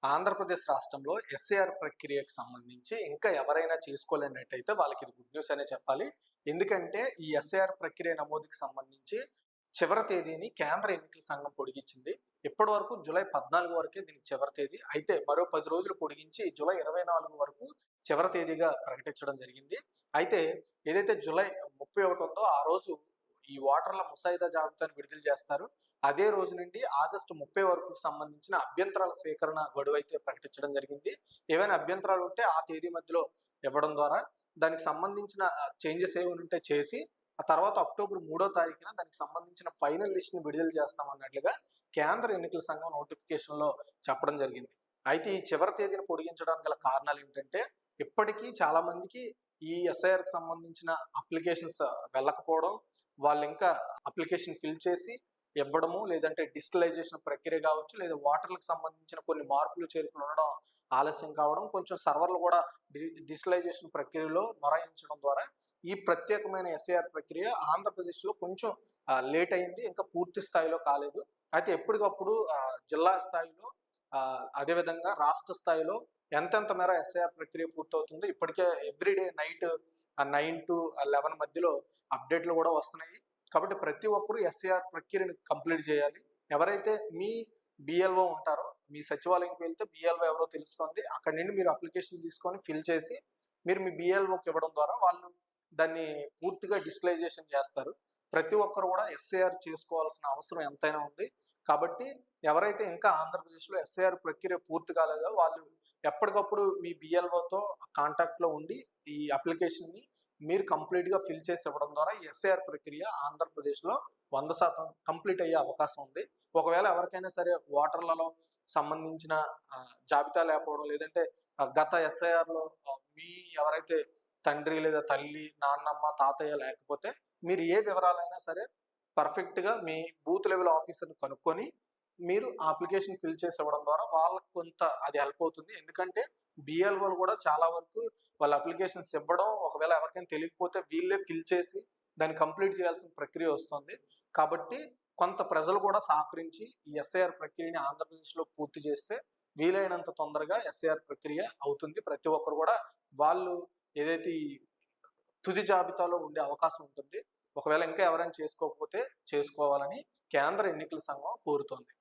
ఆంధ్రప్రదేశ్ రాష్ట్రంలో ఎస్ఏఆర్ ప్రక్రియకు సంబంధించి ఇంకా ఎవరైనా చేసుకోలేనట్టయితే వాళ్ళకి ఇది గుడ్ న్యూస్ అనే చెప్పాలి. ఎందుకంటే ఈ ఎస్ఏఆర్ ప్రక్రియ నమోదుకి సంబంధించి చివరి తేదీని కేంద్ర ఎన్నికల సంఘం పొడిగించింది. ఇప్పటి వరకు జూలై 14 వరకే దీనికి చివరి తేదీ. అయితే మరో 10 రోజులు పొడిగించి జూలై 24 వరకు చివరి తేదీగా ప్రకటించడం జరిగింది. అయితే ఏదైతే జూలై 31 ఉందో ఆ రోజు ఈ ఓటర్ల ముసాయిదా జాబితాను విడుదల చేస్తారు. అదే రోజు నుండి ఆగస్టు 30 వరకు సంబంధించిన అభ్యంతరాల స్వీకరణ గడువైతే ప్రకటించడం జరిగింది. ఏవైనా అభ్యంతరాలు ఉంటే ఆ తేదీ మధ్యలో ఇవ్వడం ద్వారా దానికి సంబంధించిన చేంజెస్ ఏమైనా ఉంటే చేసి ఆ తర్వాత అక్టోబర్ 3వ తారీఖున దానికి సంబంధించిన ఫైనల్ లిస్ట్‌ని విడుదల చేస్తామన్నట్లుగా కేంద్ర ఎన్నికల సంఘం నోటిఫికేషన్‌లో చెప్పడం జరిగింది. అయితే ఈ చివరి తేదీని పొడిగించడానికి గల కారణాలు ఏంటంటే ఇప్పటికీ చాలా మందికి ఈ ఎస్ఐఆర్‌కి సంబంధించిన అప్లికేషన్స్ వెళ్ళకపోవడం, వాళ్ళు ఇంకా అప్లికేషన్ ఫిల్ చేసి ఇవ్వడము, లేదంటే డిజిటలైజేషన్ ప్రక్రియ కావచ్చు, లేదా ఓటర్లకు సంబంధించిన కొన్ని మార్పులు చేర్పులు ఉండడం ఆలస్యం కావడం, కొంచెం సర్వర్లు కూడా డిజిటలైజేషన్ ప్రక్రియలో మొరాయించడం ద్వారా ఈ ప్రత్యేకమైన ఎస్ఐఆర్ ప్రక్రియ ఆంధ్రప్రదేశ్లో కొంచెం లేట్ అయింది. ఇంకా పూర్తి స్థాయిలో కాలేదు. అయితే ఎప్పటికప్పుడు జిల్లా స్థాయిలో అదేవిధంగా రాష్ట్ర స్థాయిలో ఎంతెంత మేర ఎస్ఐఆర్ ప్రక్రియ పూర్తవుతుందో ఇప్పటికే ఎవ్రీడే నైట్ 9 to 11 మధ్యలో అప్డేట్లు కూడా వస్తున్నాయి. కాబట్టి ప్రతి ఒక్కరూ ఎస్ఐఆర్ ప్రక్రియను కంప్లీట్ చేయాలి. ఎవరైతే మీ బిఎల్ఓ ఉంటారో, మీ సచివాలయంకి వెళ్తే బిఎల్ఓ ఎవరో తెలుస్తుంది. అక్కడి నుండి మీరు అప్లికేషన్ తీసుకొని ఫిల్ చేసి మీరు మీ బిఎల్ఓకి ఇవ్వడం ద్వారా వాళ్ళు దాన్ని పూర్తిగా డిజిటలైజేషన్ చేస్తారు. ప్రతి ఒక్కరు కూడా ఎస్ఐఆర్ చేసుకోవాల్సిన అవసరం ఎంతైనా ఉంది. కాబట్టి ఎవరైతే ఇంకా ఆంధ్రప్రదేశ్లో ఎస్ఐఆర్ ప్రక్రియ పూర్తి కాలేదో వాళ్ళు ఎప్పటికప్పుడు మీ బిఎల్ఓతో కాంటాక్ట్లో ఉండి ఈ అప్లికేషన్ని మీరు కంప్లీట్‌గా ఫిల్ చేసి ఇవ్వడం ద్వారా ఈ ఎస్ఐఆర్ ప్రక్రియ ఆంధ్రప్రదేశ్‌లో 100% కంప్లీట్ అయ్యే అవకాశం ఉంది. ఒకవేళ ఎవరికైనా సరే ఓటర్లలో సంబంధించిన జాబితా లేకపోవడం, లేదంటే గత ఎస్ఐఆర్‌లో మీ ఎవరైతే తండ్రి లేదా తల్లి, నాన్నమ్మ, తాతయ్య లేకపోతే మీరు ఏ వివరాలైనా సరే పర్ఫెక్ట్‌గా మీ బూత్ లెవెల్ ఆఫీసర్‌ని కనుక్కొని మీరు ఆ అప్లికేషన్ ఫిల్ చేసి ఇవ్వడం ద్వారా వాళ్ళకి కొంత అది హెల్ప్ అవుతుంది. ఎందుకంటే బిఎల్ఓలు కూడా చాలా వరకు వాళ్ళ అప్లికేషన్స్ ఇవ్వడం, ఒకవేళ ఎవరికైనా తెలియకపోతే వీళ్ళే ఫిల్ చేసి దాన్ని కంప్లీట్ చేయాల్సిన ప్రక్రియ వస్తుంది. కాబట్టి కొంత ప్రజలు కూడా సహకరించి ఈ ఎస్ఐఆర్ ప్రక్రియని ఆంధ్రప్రదేశ్‌లో పూర్తి చేస్తే వీలైనంత తొందరగా ఎస్ఐఆర్ ప్రక్రియ అవుతుంది. ప్రతి ఒక్కరు కూడా వాళ్ళు ఏదైతే ఈ తుది జాబితాలో ఉండే అవకాశం ఉంటుంది. ఒకవేళ ఇంకా ఎవరైనా చేసుకోకపోతే చేసుకోవాలని కేంద్ర ఎన్నికల సంఘం కోరుతోంది.